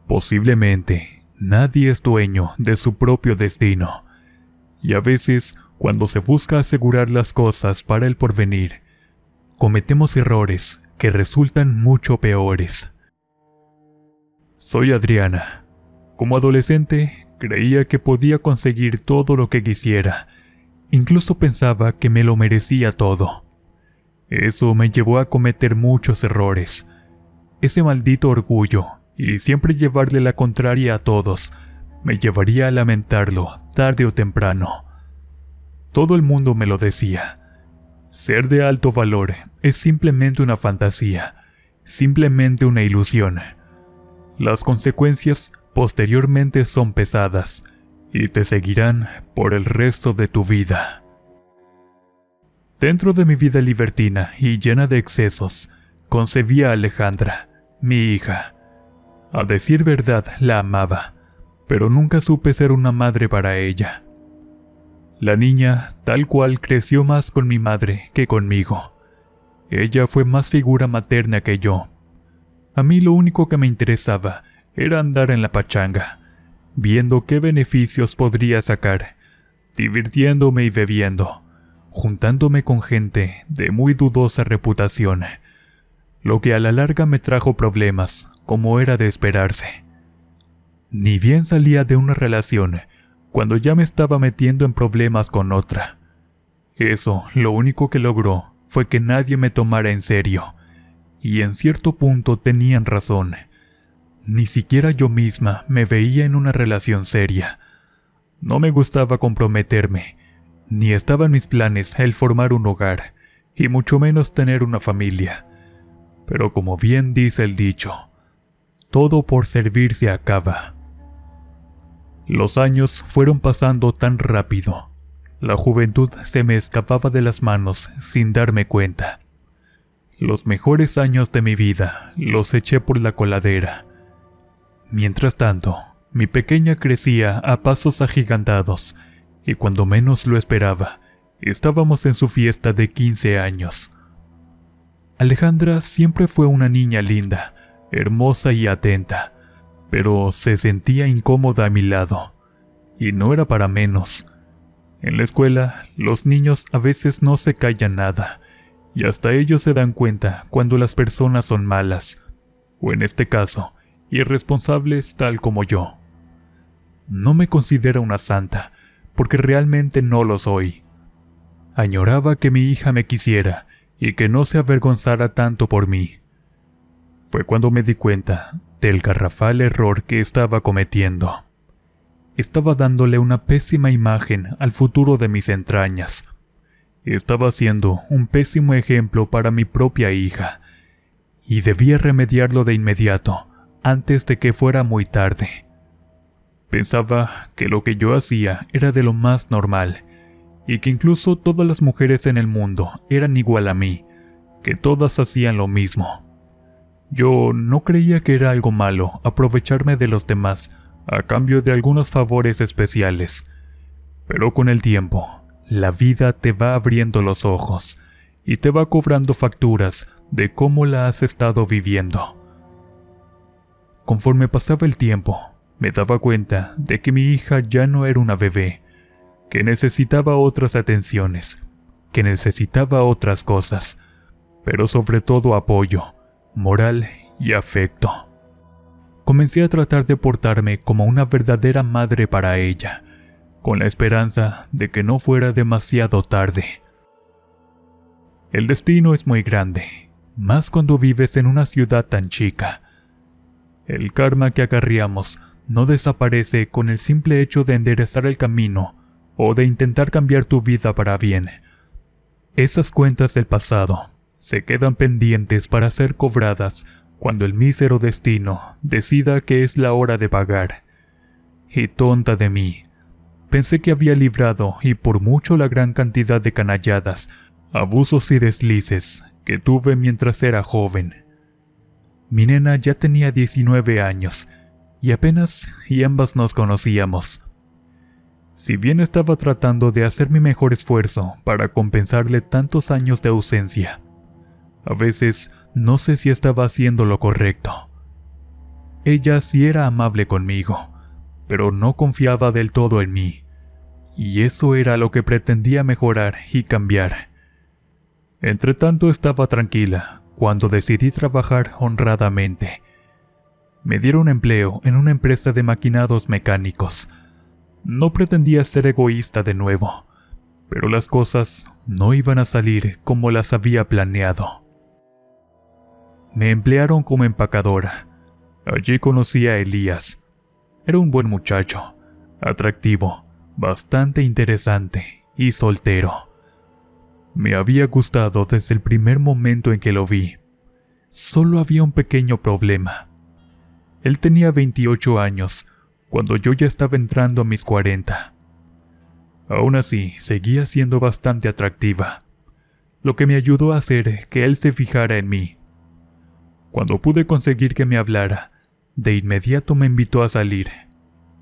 Posiblemente, nadie es dueño de su propio destino. Y a veces, cuando se busca asegurar las cosas para el porvenir, cometemos errores que resultan mucho peores. Soy Adriana. Como adolescente, creía que podía conseguir todo lo que quisiera. Incluso pensaba que me lo merecía todo. Eso me llevó a cometer muchos errores. Ese maldito orgullo y siempre llevarle la contraria a todos me llevaría a lamentarlo tarde o temprano. Todo el mundo me lo decía. Ser de alto valor es simplemente una fantasía, simplemente una ilusión. Las consecuencias posteriormente son pesadas y te seguirán por el resto de tu vida. Dentro de mi vida libertina y llena de excesos, concebí a Alejandra, mi hija. A decir verdad, la amaba, pero nunca supe ser una madre para ella. La niña, tal cual, creció más con mi madre que conmigo. Ella fue más figura materna que yo. A mí lo único que me interesaba era andar en la pachanga, viendo qué beneficios podría sacar, divirtiéndome y bebiendo, juntándome con gente de muy dudosa reputación, lo que a la larga me trajo problemas, como era de esperarse. Ni bien salía de una relación, cuando ya me estaba metiendo en problemas con otra. Eso lo único que logró fue que nadie me tomara en serio, y en cierto punto tenían razón. Ni siquiera yo misma me veía en una relación seria. No me gustaba comprometerme, ni estaba en mis planes el formar un hogar, y mucho menos tener una familia. Pero como bien dice el dicho, todo por servir se acaba. Los años fueron pasando tan rápido. La juventud se me escapaba de las manos sin darme cuenta. Los mejores años de mi vida los eché por la coladera. Mientras tanto, mi pequeña crecía a pasos agigantados, y cuando menos lo esperaba, estábamos en su fiesta de 15 años. Alejandra siempre fue una niña linda, hermosa y atenta, pero se sentía incómoda a mi lado, y no era para menos. En la escuela, los niños a veces no se callan nada, y hasta ellos se dan cuenta cuando las personas son malas, o en este caso, irresponsables tal como yo. No me considero una santa, porque realmente no lo soy. Añoraba que mi hija me quisiera y que no se avergonzara tanto por mí. Fue cuando me di cuenta del garrafal error que estaba cometiendo. Estaba dándole una pésima imagen al futuro de mis entrañas. Estaba siendo un pésimo ejemplo para mi propia hija, y debía remediarlo de inmediato, antes de que fuera muy tarde. Pensaba que lo que yo hacía era de lo más normal, y que incluso todas las mujeres en el mundo eran igual a mí, que todas hacían lo mismo. Yo no creía que era algo malo aprovecharme de los demás a cambio de algunos favores especiales, pero con el tiempo, la vida te va abriendo los ojos y te va cobrando facturas de cómo la has estado viviendo. Conforme pasaba el tiempo, me daba cuenta de que mi hija ya no era una bebé, que necesitaba otras atenciones, que necesitaba otras cosas, pero sobre todo apoyo, moral y afecto. Comencé a tratar de portarme como una verdadera madre para ella, con la esperanza de que no fuera demasiado tarde. El destino es muy grande, más cuando vives en una ciudad tan chica. El karma que acarreamos no desaparece con el simple hecho de enderezar el camino o de intentar cambiar tu vida para bien. Esas cuentas del pasado se quedan pendientes para ser cobradas cuando el mísero destino decida que es la hora de pagar. Y tonta de mí, pensé que había librado y por mucho la gran cantidad de canalladas, abusos y deslices que tuve mientras era joven. Mi nena ya tenía 19 años y apenas ambas nos conocíamos. Si bien estaba tratando de hacer mi mejor esfuerzo para compensarle tantos años de ausencia, a veces no sé si estaba haciendo lo correcto. Ella sí era amable conmigo, pero no confiaba del todo en mí, y eso era lo que pretendía mejorar y cambiar. Entretanto estaba tranquila cuando decidí trabajar honradamente. Me dieron empleo en una empresa de maquinados mecánicos. No pretendía ser egoísta de nuevo, pero las cosas no iban a salir como las había planeado. Me emplearon como empacadora. Allí conocí a Elías. Era un buen muchacho, atractivo, bastante interesante y soltero. Me había gustado desde el primer momento en que lo vi. Solo había un pequeño problema. Él tenía 28 años, cuando yo ya estaba entrando a mis 40. Aún así, seguía siendo bastante atractiva, lo que me ayudó a hacer que él se fijara en mí. Cuando pude conseguir que me hablara, de inmediato me invitó a salir,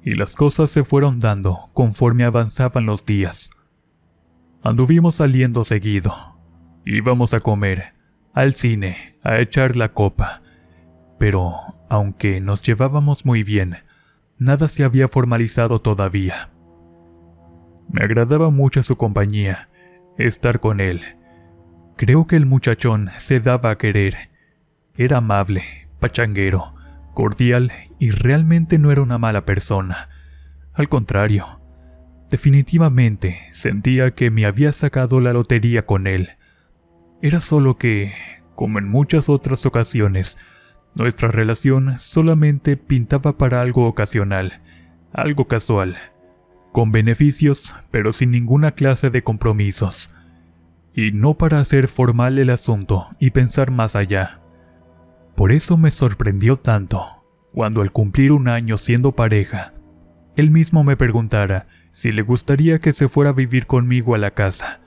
y las cosas se fueron dando conforme avanzaban los días. Anduvimos saliendo seguido. Íbamos a comer, al cine, a echar la copa. Pero, aunque nos llevábamos muy bien, nada se había formalizado todavía. Me agradaba mucho su compañía, estar con él. Creo que el muchachón se daba a querer. Era amable, pachanguero, cordial y realmente no era una mala persona. Al contrario, definitivamente sentía que me había sacado la lotería con él. Era solo que, como en muchas otras ocasiones, nuestra relación solamente pintaba para algo ocasional, algo casual, con beneficios pero sin ninguna clase de compromisos, y no para hacer formal el asunto y pensar más allá. Por eso me sorprendió tanto cuando al cumplir un año siendo pareja, él mismo me preguntara si le gustaría que se fuera a vivir conmigo a la casa.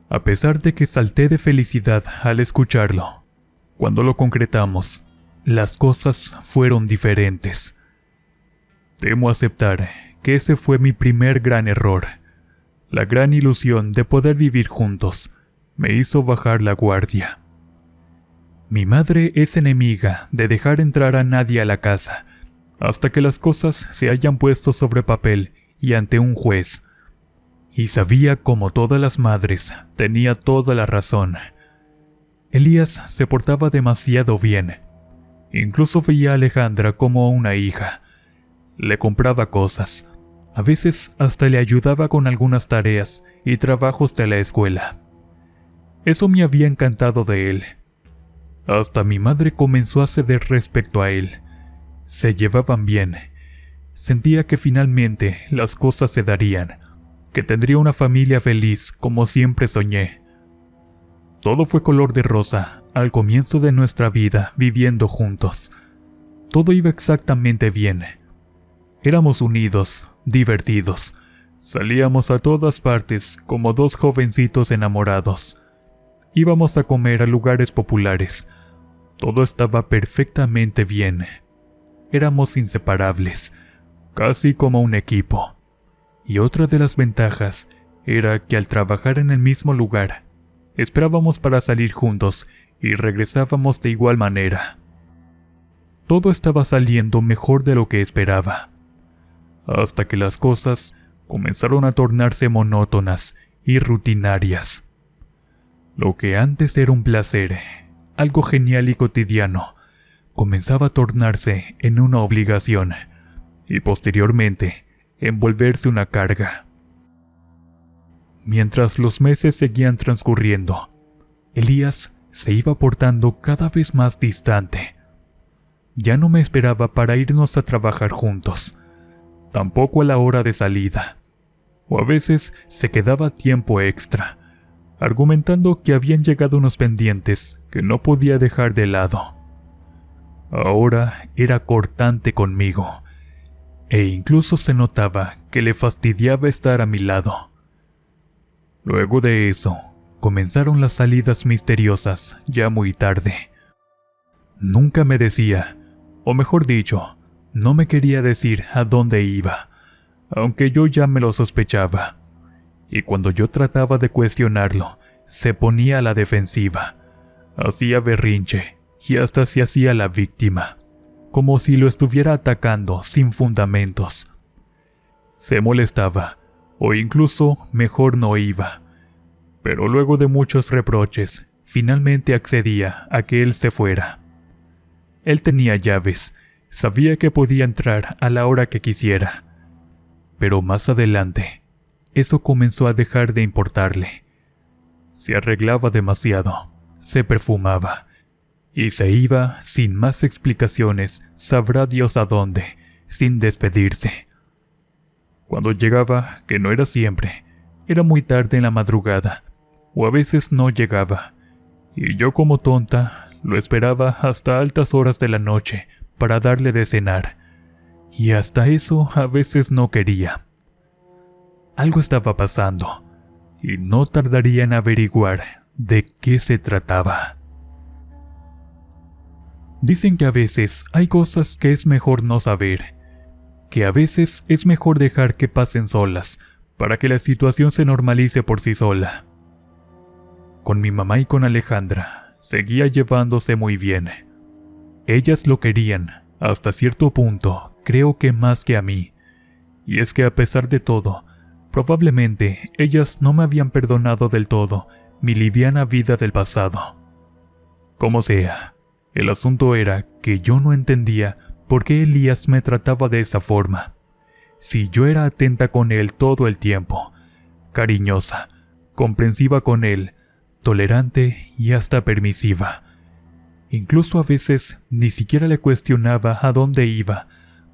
A pesar de que salté de felicidad al escucharlo, cuando lo concretamos, las cosas fueron diferentes. Temo aceptar que ese fue mi primer gran error. La gran ilusión de poder vivir juntos me hizo bajar la guardia. Mi madre es enemiga de dejar entrar a nadie a la casa, hasta que las cosas se hayan puesto sobre papel y ante un juez. Y sabía, como todas las madres, tenía toda la razón. Elías se portaba demasiado bien. Incluso veía a Alejandra como una hija. Le compraba cosas. A veces hasta le ayudaba con algunas tareas y trabajos de la escuela. Eso me había encantado de él. Hasta mi madre comenzó a ceder respecto a él. Se llevaban bien. Sentía que finalmente las cosas se darían, que tendría una familia feliz como siempre soñé. Todo fue color de rosa al comienzo de nuestra vida viviendo juntos. Todo iba exactamente bien. Éramos unidos, divertidos. Salíamos a todas partes como dos jovencitos enamorados. Íbamos a comer a lugares populares. Todo estaba perfectamente bien. Éramos inseparables, casi como un equipo. Y otra de las ventajas era que al trabajar en el mismo lugar, esperábamos para salir juntos y regresábamos de igual manera. Todo estaba saliendo mejor de lo que esperaba, hasta que las cosas comenzaron a tornarse monótonas y rutinarias. Lo que antes era un placer, algo genial y cotidiano, comenzaba a tornarse en una obligación y posteriormente en volverse una carga. Mientras los meses seguían transcurriendo, Elías se iba portando cada vez más distante. Ya no me esperaba para irnos a trabajar juntos, tampoco a la hora de salida, o a veces se quedaba tiempo extra, argumentando que habían llegado unos pendientes que no podía dejar de lado. Ahora era cortante conmigo, e incluso se notaba que le fastidiaba estar a mi lado. Luego de eso, comenzaron las salidas misteriosas ya muy tarde. Nunca me decía, o mejor dicho, no me quería decir a dónde iba, aunque yo ya me lo sospechaba. Y cuando yo trataba de cuestionarlo, se ponía a la defensiva, hacía berrinche y hasta se hacía la víctima, como si lo estuviera atacando sin fundamentos. Se molestaba, o incluso mejor no iba. Pero luego de muchos reproches, finalmente accedía a que él se fuera. Él tenía llaves, sabía que podía entrar a la hora que quisiera. Pero más adelante, eso comenzó a dejar de importarle. Se arreglaba demasiado, se perfumaba, y se iba sin más explicaciones, sabrá Dios a dónde, sin despedirse. Cuando llegaba, que no era siempre, era muy tarde en la madrugada, o a veces no llegaba, y yo como tonta lo esperaba hasta altas horas de la noche para darle de cenar, y hasta eso a veces no quería. Algo estaba pasando, y no tardaría en averiguar de qué se trataba. Dicen que a veces hay cosas que es mejor no saber, que a veces es mejor dejar que pasen solas, para que la situación se normalice por sí sola. Con mi mamá y con Alejandra seguía llevándose muy bien. Ellas lo querían, hasta cierto punto, creo que más que a mí. Y es que a pesar de todo, probablemente ellas no me habían perdonado del todo mi liviana vida del pasado. Como sea, el asunto era que yo no entendía por qué Elías me trataba de esa forma. Si yo era atenta con él todo el tiempo, cariñosa, comprensiva con él, tolerante y hasta permisiva. Incluso a veces ni siquiera le cuestionaba a dónde iba,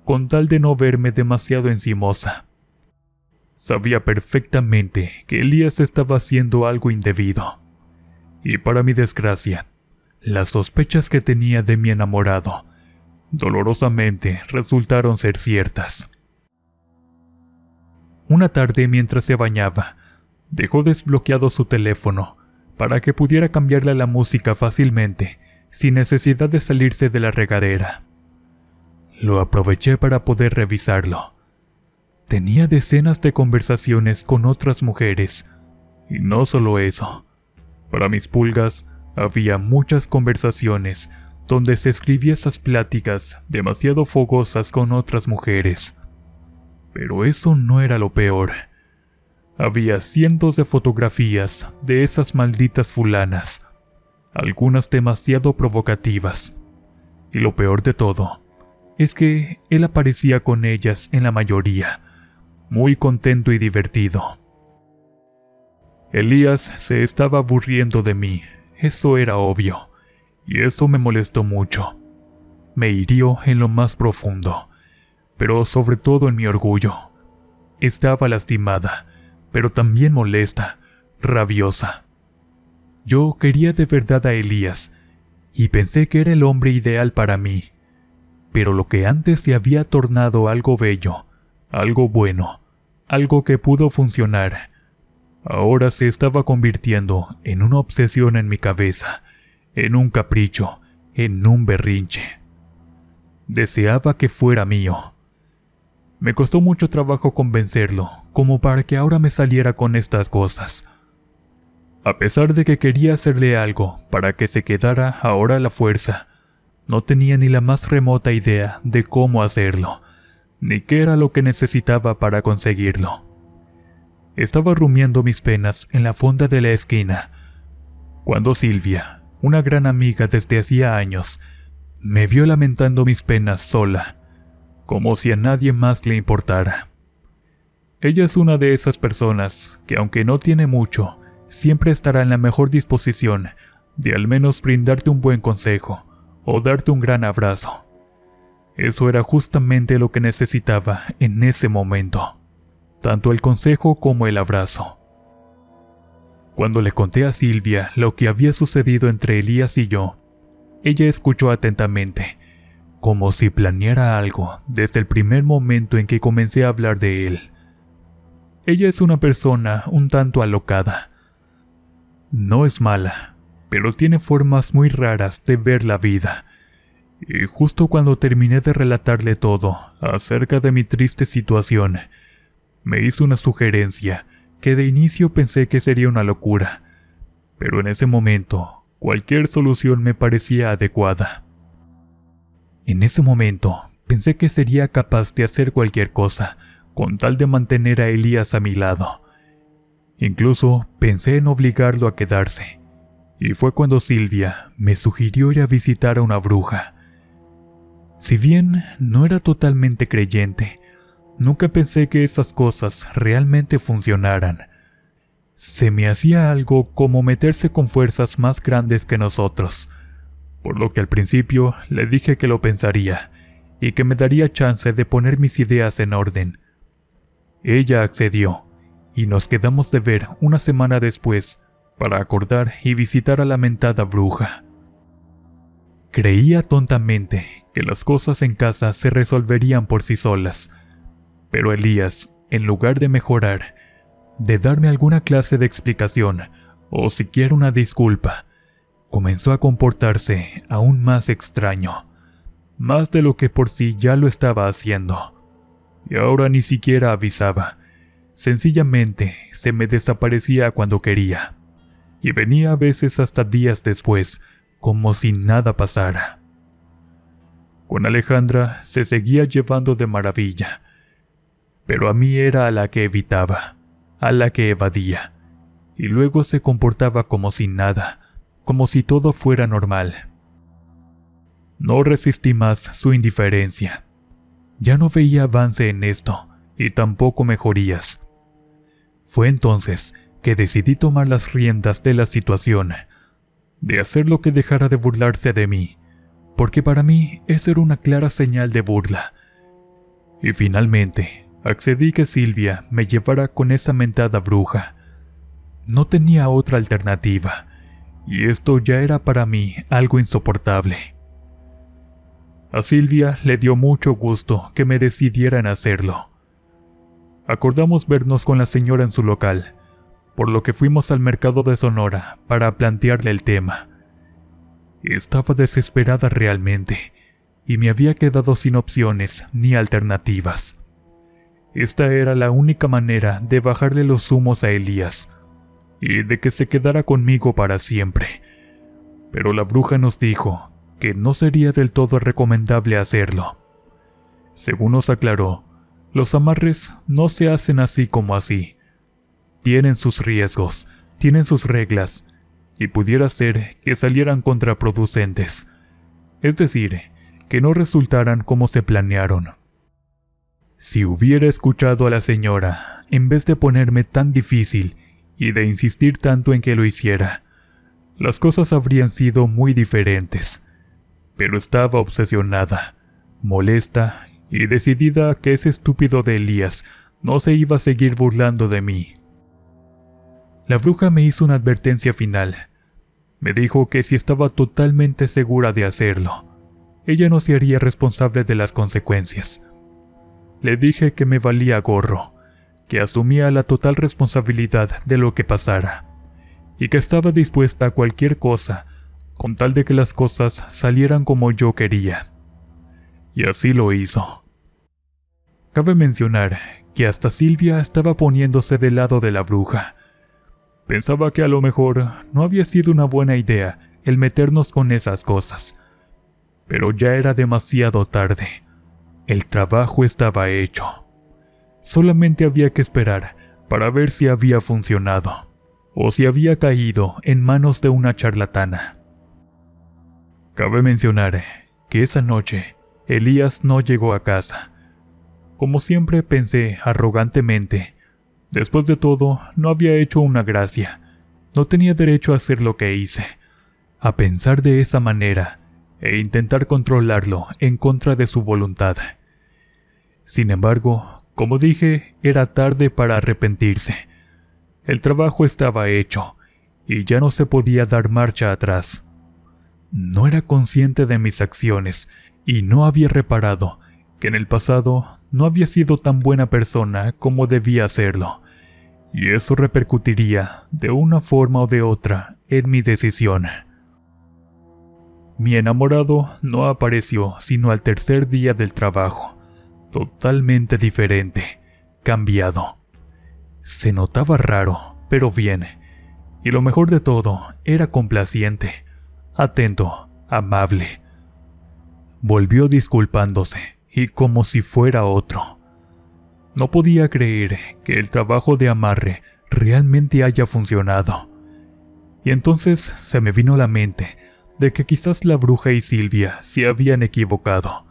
con tal de no verme demasiado encimosa. Sabía perfectamente que Elías estaba haciendo algo indebido. Y para mi desgracia, las sospechas que tenía de mi enamorado, dolorosamente resultaron ser ciertas. Una tarde mientras se bañaba, dejó desbloqueado su teléfono para que pudiera cambiarle la música fácilmente, sin necesidad de salirse de la regadera. Lo aproveché para poder revisarlo. Tenía decenas de conversaciones con otras mujeres, y no solo eso. Para mis pulgas, había muchas conversaciones donde se escribía esas pláticas demasiado fogosas con otras mujeres. Pero eso no era lo peor. Había cientos de fotografías de esas malditas fulanas, algunas demasiado provocativas. Y lo peor de todo es que él aparecía con ellas en la mayoría, muy contento y divertido. Elías se estaba aburriendo de mí, eso era obvio, y eso me molestó mucho. Me hirió en lo más profundo, pero sobre todo en mi orgullo. Estaba lastimada, pero también molesta, rabiosa. Yo quería de verdad a Elías, y pensé que era el hombre ideal para mí, pero lo que antes se había tornado algo bello, algo bueno, algo que pudo funcionar, ahora se estaba convirtiendo en una obsesión en mi cabeza, en un capricho, en un berrinche. Deseaba que fuera mío. Me costó mucho trabajo convencerlo, como para que ahora me saliera con estas cosas. A pesar de que quería hacerle algo para que se quedara ahora a la fuerza, no tenía ni la más remota idea de cómo hacerlo, ni qué era lo que necesitaba para conseguirlo. Estaba rumiando mis penas en la fonda de la esquina, cuando Silvia, una gran amiga desde hacía años, me vio lamentando mis penas sola, como si a nadie más le importara. Ella es una de esas personas que, aunque no tiene mucho, siempre estará en la mejor disposición de al menos brindarte un buen consejo o darte un gran abrazo. Eso era justamente lo que necesitaba en ese momento, tanto el consejo como el abrazo. Cuando le conté a Silvia lo que había sucedido entre Elías y yo, ella escuchó atentamente, como si planeara algo desde el primer momento en que comencé a hablar de él. Ella es una persona un tanto alocada. No es mala, pero tiene formas muy raras de ver la vida. Y justo cuando terminé de relatarle todo acerca de mi triste situación, me hizo una sugerencia que de inicio pensé que sería una locura, pero en ese momento cualquier solución me parecía adecuada. En ese momento pensé que sería capaz de hacer cualquier cosa con tal de mantener a Elías a mi lado. Incluso pensé en obligarlo a quedarse, y fue cuando Silvia me sugirió ir a visitar a una bruja. Si bien no era totalmente creyente, nunca pensé que esas cosas realmente funcionaran. Se me hacía algo como meterse con fuerzas más grandes que nosotros, por lo que al principio le dije que lo pensaría y que me daría chance de poner mis ideas en orden. Ella accedió, y nos quedamos de ver una semana después para acordar y visitar a la mentada bruja. Creía tontamente que las cosas en casa se resolverían por sí solas, pero Elías, en lugar de mejorar, de darme alguna clase de explicación o siquiera una disculpa, comenzó a comportarse aún más extraño, más de lo que por sí ya lo estaba haciendo. Y ahora ni siquiera avisaba, sencillamente se me desaparecía cuando quería, y venía a veces hasta días después, como si nada pasara. Con Alejandra se seguía llevando de maravilla, pero a mí era a la que evitaba, a la que evadía, y luego se comportaba como si nada, como si todo fuera normal. No resistí más su indiferencia. Ya no veía avance en esto, y tampoco mejorías. Fue entonces que decidí tomar las riendas de la situación, de hacer lo que dejara de burlarse de mí, porque para mí esa era una clara señal de burla. Y finalmente accedí que Silvia me llevara con esa mentada bruja. No tenía otra alternativa, y esto ya era para mí algo insoportable. A Silvia le dio mucho gusto que me decidiera en hacerlo. Acordamos vernos con la señora en su local, por lo que fuimos al mercado de Sonora para plantearle el tema. Estaba desesperada realmente, y me había quedado sin opciones ni alternativas. Esta era la única manera de bajarle los humos a Elías, y de que se quedara conmigo para siempre. Pero la bruja nos dijo que no sería del todo recomendable hacerlo. Según nos aclaró, los amarres no se hacen así como así. Tienen sus riesgos, tienen sus reglas, y pudiera ser que salieran contraproducentes, es decir, que no resultaran como se planearon. Si hubiera escuchado a la señora, en vez de ponerme tan difícil y de insistir tanto en que lo hiciera, las cosas habrían sido muy diferentes. Pero estaba obsesionada, molesta y decidida a que ese estúpido de Elías no se iba a seguir burlando de mí. La bruja me hizo una advertencia final. Me dijo que si estaba totalmente segura de hacerlo, ella no se haría responsable de las consecuencias. Le dije que me valía gorro, que asumía la total responsabilidad de lo que pasara, y que estaba dispuesta a cualquier cosa con tal de que las cosas salieran como yo quería. Y así lo hizo. Cabe mencionar que hasta Silvia estaba poniéndose del lado de la bruja. Pensaba que a lo mejor no había sido una buena idea el meternos con esas cosas. Pero ya era demasiado tarde. El trabajo estaba hecho. Solamente había que esperar para ver si había funcionado, o si había caído en manos de una charlatana. Cabe mencionar que esa noche Elías no llegó a casa. Como siempre pensé arrogantemente, después de todo no había hecho una gracia, no tenía derecho a hacer lo que hice, a pensar de esa manera e intentar controlarlo en contra de su voluntad. Sin embargo, como dije, era tarde para arrepentirse. El trabajo estaba hecho y ya no se podía dar marcha atrás. No era consciente de mis acciones y no había reparado que en el pasado no había sido tan buena persona como debía serlo, y eso repercutiría de una forma o de otra en mi decisión. Mi enamorado no apareció sino al tercer día del trabajo, totalmente diferente, cambiado. Se notaba raro, pero bien, y lo mejor de todo, era complaciente, atento, amable. Volvió disculpándose, y como si fuera otro. No podía creer que el trabajo de amarre realmente haya funcionado. Y entonces se me vino a la mente de que quizás la bruja y Silvia se habían equivocado,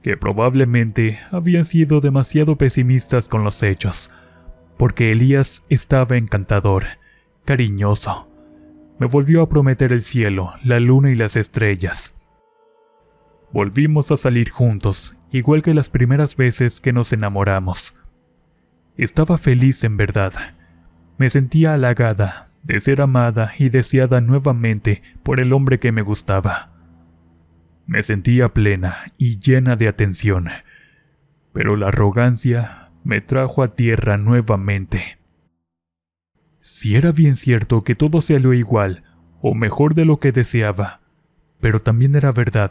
que probablemente habían sido demasiado pesimistas con los hechos, porque Elías estaba encantador, cariñoso. Me volvió a prometer el cielo, la luna y las estrellas. Volvimos a salir juntos, igual que las primeras veces que nos enamoramos. Estaba feliz en verdad. Me sentía halagada de ser amada y deseada nuevamente por el hombre que me gustaba. Me sentía plena y llena de atención, pero la arrogancia me trajo a tierra nuevamente. Si era bien cierto que todo salió igual o mejor de lo que deseaba, pero también era verdad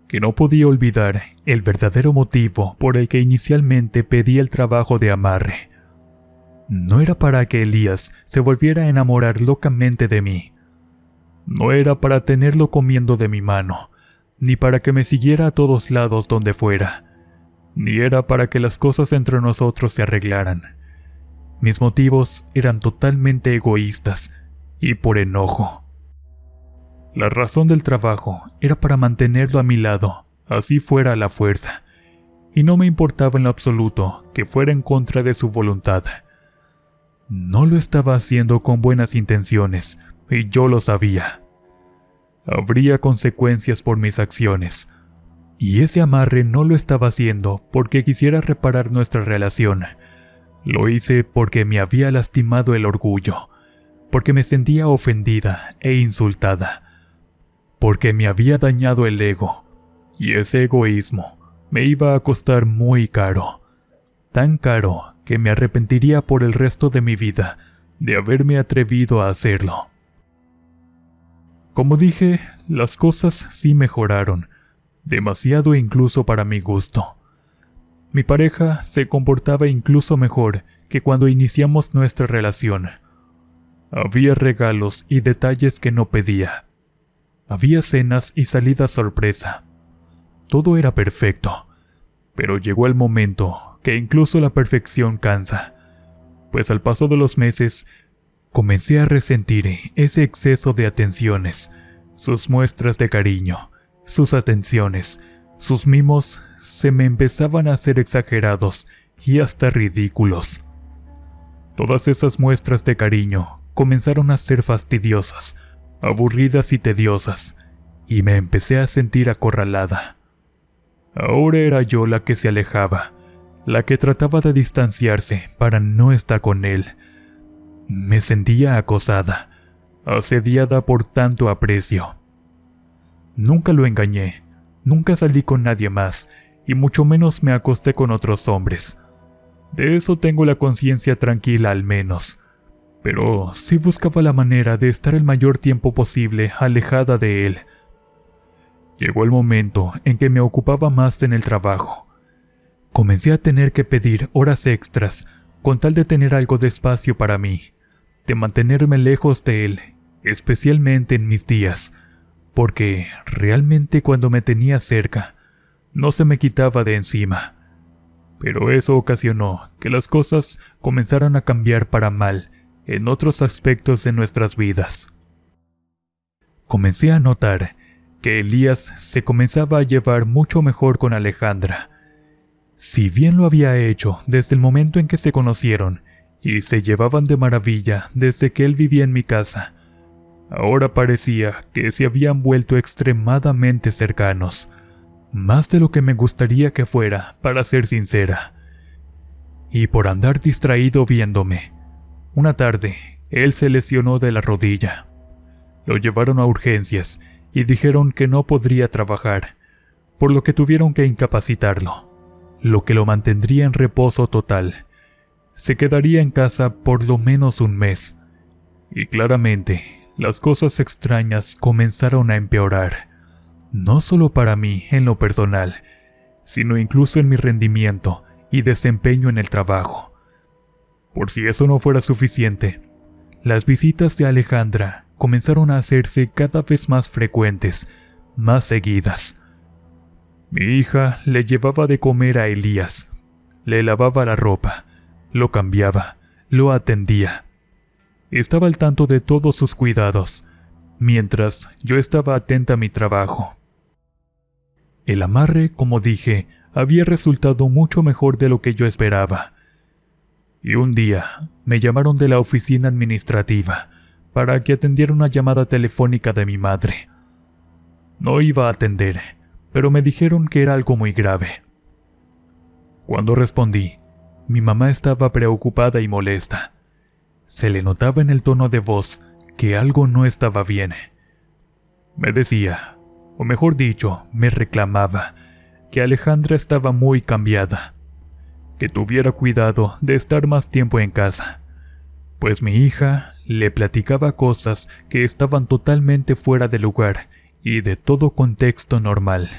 que no podía olvidar el verdadero motivo por el que inicialmente pedí el trabajo de amarre. No era para que Elías se volviera a enamorar locamente de mí. No era para tenerlo comiendo de mi mano, ni para que me siguiera a todos lados donde fuera, ni era para que las cosas entre nosotros se arreglaran. Mis motivos eran totalmente egoístas y por enojo. La razón del trabajo era para mantenerlo a mi lado, así fuera a la fuerza, y no me importaba en lo absoluto que fuera en contra de su voluntad. No lo estaba haciendo con buenas intenciones, y yo lo sabía. Habría consecuencias por mis acciones, y ese amarre no lo estaba haciendo porque quisiera reparar nuestra relación. Lo hice porque me había lastimado el orgullo, porque me sentía ofendida e insultada, porque me había dañado el ego, y ese egoísmo me iba a costar muy caro, tan caro que me arrepentiría por el resto de mi vida de haberme atrevido a hacerlo. Como dije, las cosas sí mejoraron, demasiado incluso para mi gusto. Mi pareja se comportaba incluso mejor que cuando iniciamos nuestra relación. Había regalos y detalles que no pedía. Había cenas y salidas sorpresa. Todo era perfecto, pero llegó el momento que incluso la perfección cansa, pues al paso de los meses comencé a resentir ese exceso de atenciones, sus muestras de cariño, sus atenciones, sus mimos se me empezaban a hacer exagerados y hasta ridículos. Todas esas muestras de cariño comenzaron a ser fastidiosas, aburridas y tediosas, y me empecé a sentir acorralada. Ahora era yo la que se alejaba, la que trataba de distanciarse para no estar con él. Me sentía acosada, asediada por tanto aprecio. Nunca lo engañé, nunca salí con nadie más, y mucho menos me acosté con otros hombres. De eso tengo la conciencia tranquila al menos. Pero sí buscaba la manera de estar el mayor tiempo posible alejada de él. Llegó el momento en que me ocupaba más en el trabajo. Comencé a tener que pedir horas extras con tal de tener algo de espacio para mí, de mantenerme lejos de él, especialmente en mis días, porque realmente cuando me tenía cerca, no se me quitaba de encima. Pero eso ocasionó que las cosas comenzaran a cambiar para mal en otros aspectos de nuestras vidas. Comencé a notar que Elías se comenzaba a llevar mucho mejor con Alejandra. Si bien lo había hecho desde el momento en que se conocieron y se llevaban de maravilla desde que él vivía en mi casa, ahora parecía que se habían vuelto extremadamente cercanos, más de lo que me gustaría que fuera, para ser sincera. Y por andar distraído viéndome, una tarde él se lesionó de la rodilla. Lo llevaron a urgencias y dijeron que no podría trabajar, por lo que tuvieron que incapacitarlo, lo que lo mantendría en reposo total. Se quedaría en casa por lo menos un mes. Y claramente, las cosas extrañas comenzaron a empeorar, no solo para mí en lo personal, sino incluso en mi rendimiento y desempeño en el trabajo. Por si eso no fuera suficiente, las visitas de Alejandra comenzaron a hacerse cada vez más frecuentes, más seguidas. Mi hija le llevaba de comer a Elías, le lavaba la ropa, lo cambiaba, lo atendía. Estaba al tanto de todos sus cuidados, mientras yo estaba atenta a mi trabajo. El amarre, como dije, había resultado mucho mejor de lo que yo esperaba. Y un día me llamaron de la oficina administrativa para que atendiera una llamada telefónica de mi madre. No iba a atender, pero me dijeron que era algo muy grave. Cuando respondí, mi mamá estaba preocupada y molesta. Se le notaba en el tono de voz que algo no estaba bien. Me decía, o mejor dicho, me reclamaba, que Alejandra estaba muy cambiada, que tuviera cuidado de estar más tiempo en casa, pues mi hija le platicaba cosas que estaban totalmente fuera de lugar y de todo contexto normal.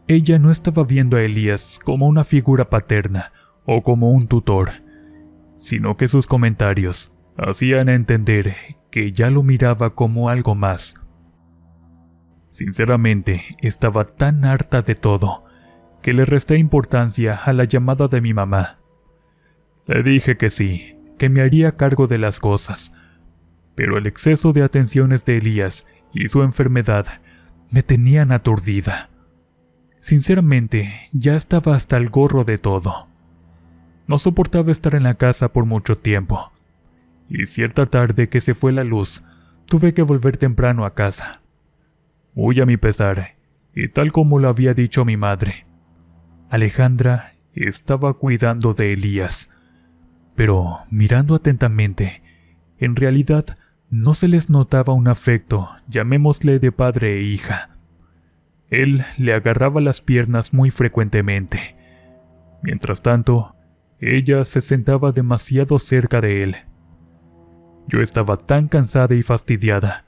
Ella no estaba viendo a Elías como una figura paterna o como un tutor, sino que sus comentarios hacían entender que ya lo miraba como algo más. Sinceramente, estaba tan harta de todo que le resté importancia a la llamada de mi mamá. Le dije que sí, que me haría cargo de las cosas, pero el exceso de atenciones de Elías y su enfermedad me tenían aturdida. Sinceramente, ya estaba hasta el gorro de todo. No soportaba estar en la casa por mucho tiempo, y cierta tarde que se fue la luz, tuve que volver temprano a casa. Muy a mi pesar, y tal como lo había dicho mi madre, Alejandra estaba cuidando de Elías, pero mirando atentamente, en realidad no se les notaba un afecto, llamémosle de padre e hija. Él le agarraba las piernas muy frecuentemente. Mientras tanto, ella se sentaba demasiado cerca de él. Yo estaba tan cansada y fastidiada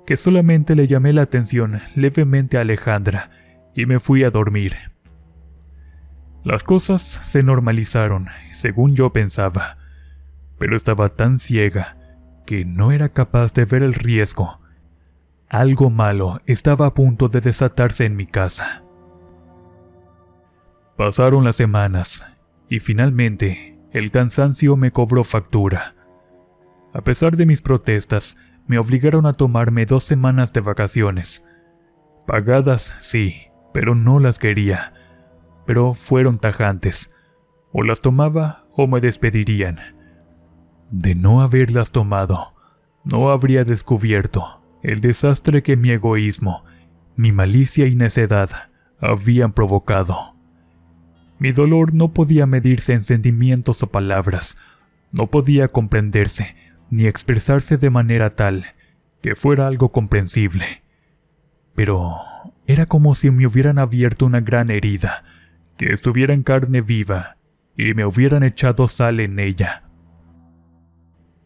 que solamente le llamé la atención levemente a Alejandra y me fui a dormir. Las cosas se normalizaron, según yo pensaba, pero estaba tan ciega que no era capaz de ver el riesgo. Algo malo estaba a punto de desatarse en mi casa. Pasaron las semanas y finalmente el cansancio me cobró factura. A pesar de mis protestas, me obligaron a tomarme 2 semanas de vacaciones. Pagadas, sí, pero no las quería. Pero fueron tajantes. O las tomaba o me despedirían. De no haberlas tomado, no habría descubierto el desastre que mi egoísmo, mi malicia y necedad habían provocado. Mi dolor no podía medirse en sentimientos o palabras, no podía comprenderse ni expresarse de manera tal que fuera algo comprensible. Pero era como si me hubieran abierto una gran herida, que estuviera en carne viva y me hubieran echado sal en ella.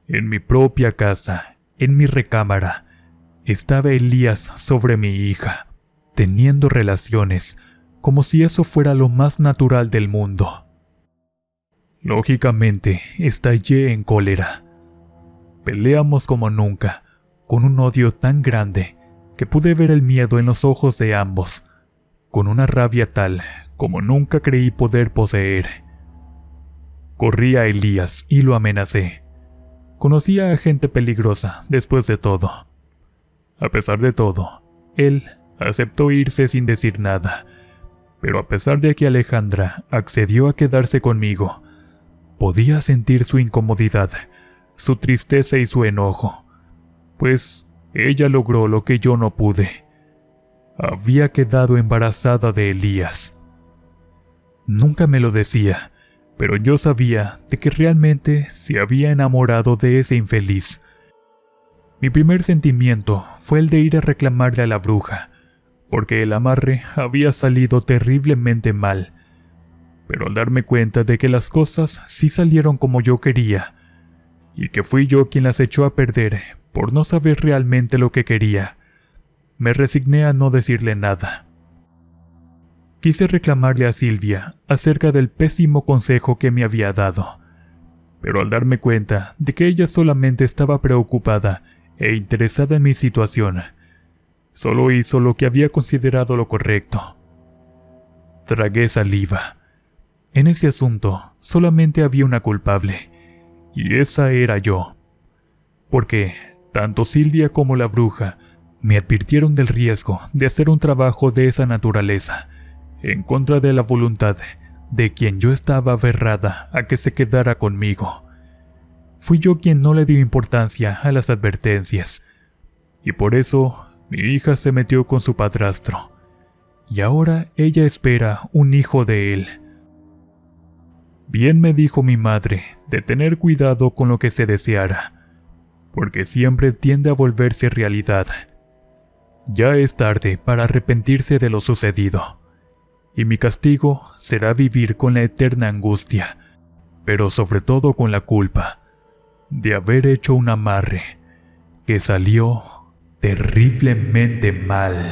En mi propia casa, en mi recámara, estaba Elías sobre mi hija, teniendo relaciones, como si eso fuera lo más natural del mundo. Lógicamente, estallé en cólera. Peleamos como nunca, con un odio tan grande que pude ver el miedo en los ojos de ambos, con una rabia tal como nunca creí poder poseer. Corrí a Elías y lo amenacé. Conocía a gente peligrosa después de todo. A pesar de todo, él aceptó irse sin decir nada, pero a pesar de que Alejandra accedió a quedarse conmigo, podía sentir su incomodidad, su tristeza y su enojo, pues ella logró lo que yo no pude. Había quedado embarazada de Elías. Nunca me lo decía, pero yo sabía de que realmente se había enamorado de ese infeliz. Mi primer sentimiento fue el de ir a reclamarle a la bruja, porque el amarre había salido terriblemente mal. Pero al darme cuenta de que las cosas sí salieron como yo quería, y que fui yo quien las echó a perder por no saber realmente lo que quería, me resigné a no decirle nada. Quise reclamarle a Silvia acerca del pésimo consejo que me había dado, pero al darme cuenta de que ella solamente estaba preocupada e interesada en mi situación, solo hizo lo que había considerado lo correcto. Tragué saliva. En ese asunto solamente había una culpable, y esa era yo. Porque tanto Silvia como la bruja me advirtieron del riesgo de hacer un trabajo de esa naturaleza, en contra de la voluntad de quien yo estaba aferrada a que se quedara conmigo. Fui yo quien no le dio importancia a las advertencias, y por eso mi hija se metió con su padrastro, y ahora ella espera un hijo de él. Bien me dijo mi madre de tener cuidado con lo que se deseara, porque siempre tiende a volverse realidad. Ya es tarde para arrepentirse de lo sucedido, y mi castigo será vivir con la eterna angustia, pero sobre todo con la culpa de haber hecho un amarre que salió terriblemente mal.